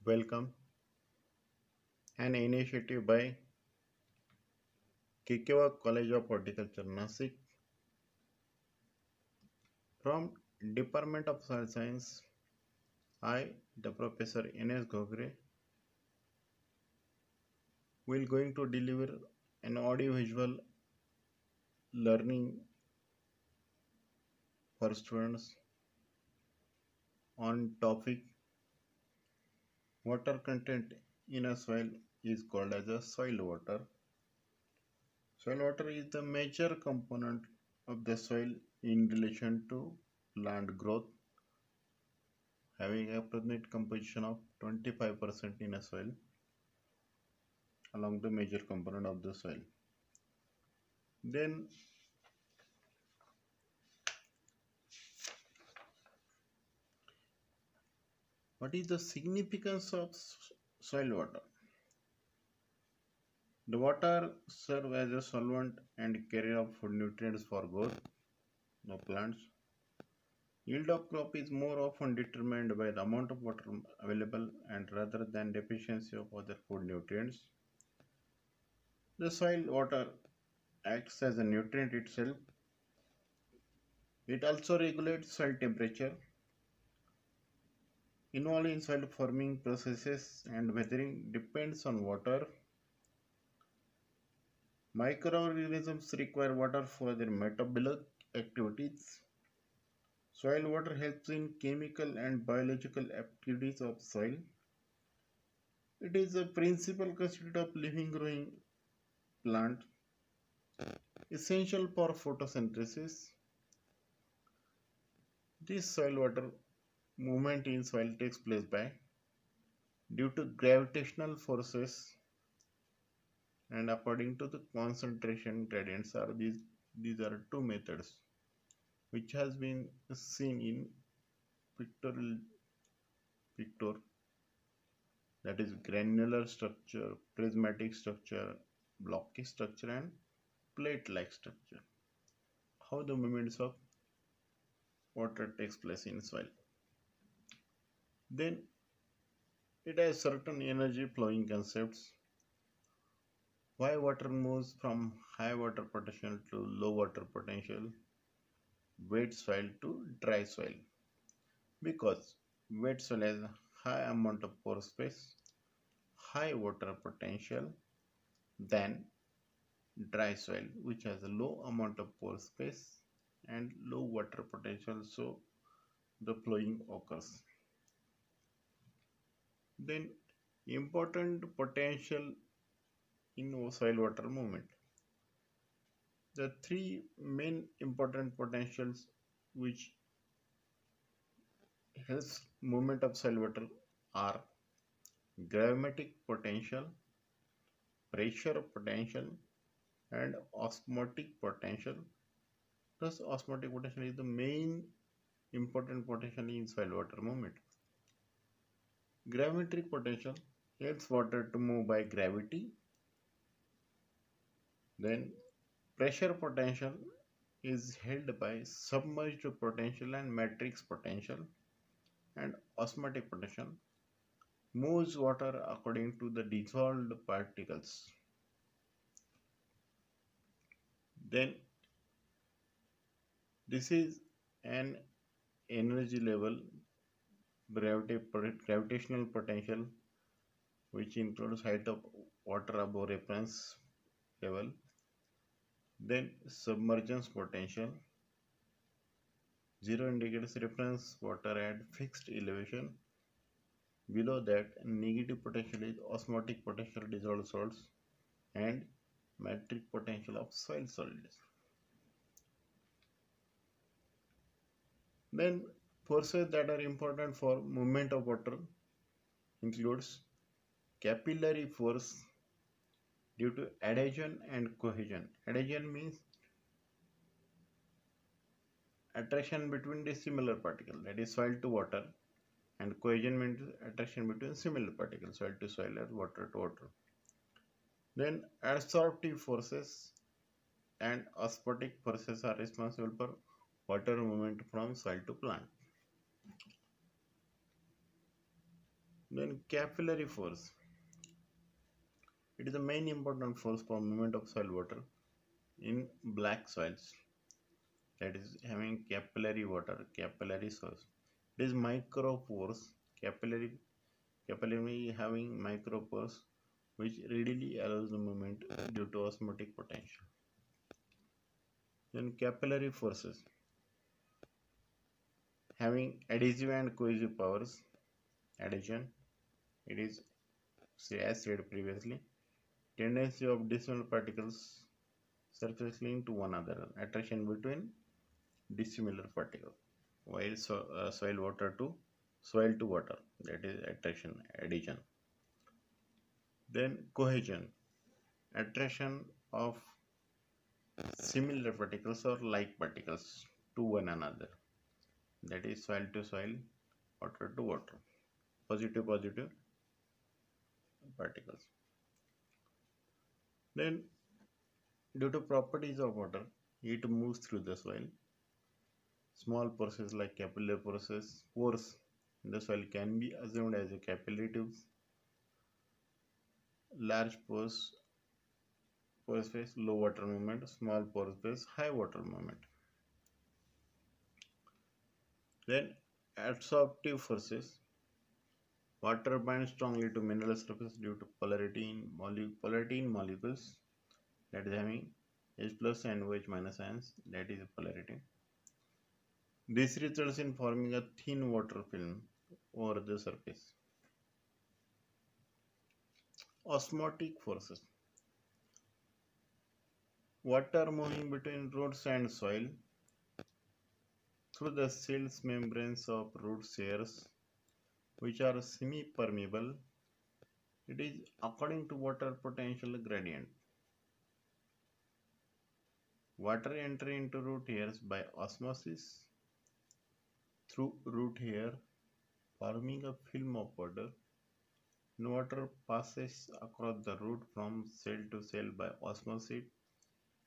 Welcome, an initiative by Kikewa College of Horticulture, Nasik, from Department of Soil Science. I, the Professor Ines Gogre, will going to deliver an audio-visual learning for students on topic water content in a soil is called as a soil water. Soil water is the major component of the soil in relation to plant growth, having approximate composition of 25% in a soil along the major component of the soil. Then what is the significance of soil water? The water serves as a solvent and carrier of food nutrients for growth of plants. Yield of crop is more often determined by the amount of water available and rather than deficiency of other food nutrients. The soil water acts as a nutrient itself. It also regulates soil temperature, involved in soil forming processes and weathering depends on water. Microorganisms require water for their metabolic activities. Soil water helps in chemical and biological activities of soil. It is a principal constituent of living growing plant, essential for photosynthesis. This soil water movement in soil takes place by due to gravitational forces and according to the concentration gradients are these are two methods which has been seen in pictorial picture, that is granular structure, prismatic structure, blocky structure and plate like structure. How the movements of water takes place in soil. Then it has certain energy flowing concepts. Why water moves from high water potential to low water potential, wet soil to dry soil? Because wet soil has a high amount of pore space, high water potential than dry soil which has a low amount of pore space and low water potential, so the flowing occurs. Then important potential in soil water movement. The three main important potentials which helps movement of soil water are gravimetric potential, pressure potential and osmotic potential. Thus osmotic potential is the main important potential in soil water movement. Gravimetric potential helps water to move by gravity. Then pressure potential is held by submerged potential and matrix potential, and osmotic potential moves water according to the dissolved particles. Then this is an energy level, gravitational potential which includes height of water above reference level. Then submergence potential, 0 indicates reference water at fixed elevation. Below that negative potential is osmotic potential dissolved salts and metric potential of soil solids. Then forces that are important for movement of water includes capillary force due to adhesion and cohesion. Adhesion means attraction between the similar particle, that is soil to water, and cohesion means attraction between similar particles, soil to soil or water to water. Then adsorptive forces and osmotic forces are responsible for water movement from soil to plant. Then capillary force. It is the main important force for movement of soil water in black soils. That is having capillary source. It is micropores, capillary having micropores which readily allows the movement due to osmotic potential. Then capillary forces having adhesive and cohesive powers. Adhesion, it is as said previously, tendency of dissimilar particles surfacing to one another, attraction between dissimilar particles. While soil to water, that is attraction, adhesion. Then cohesion, attraction of similar particles or like particles to one another, that is soil to soil, water to water, positive particles. Then due to properties of water, it moves through the soil. Small pores like capillary pores in the soil can be assumed as a capillary tubes. Large pore space, low water movement; small pore space, high water movement. Then adsorptive forces. Water binds strongly to mineral surface due to polarity in molecules, that is having H plus and OH minus ions, that is polarity. This results in forming a thin water film over the surface. Osmotic forces. Water moving between roots and soil through the cells membranes of root hairs, which are semi-permeable. It is according to water potential gradient. Water enters into root hairs by osmosis through root hair, forming a film of water. When water passes across the root from cell to cell by osmosis,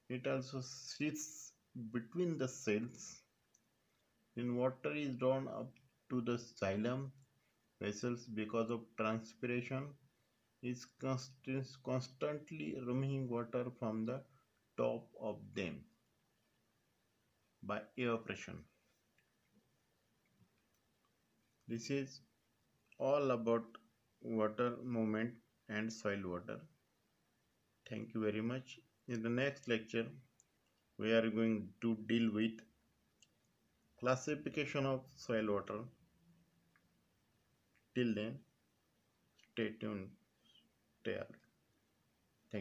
it also sits between the cells. When water is drawn up to the xylem vessels because of transpiration, is constantly removing water from the top of them by evaporation. This is all about water movement and soil water. Thank you very much. In the next lecture, we are going to deal with classification of soil water. Till then, stay tuned, stay alert.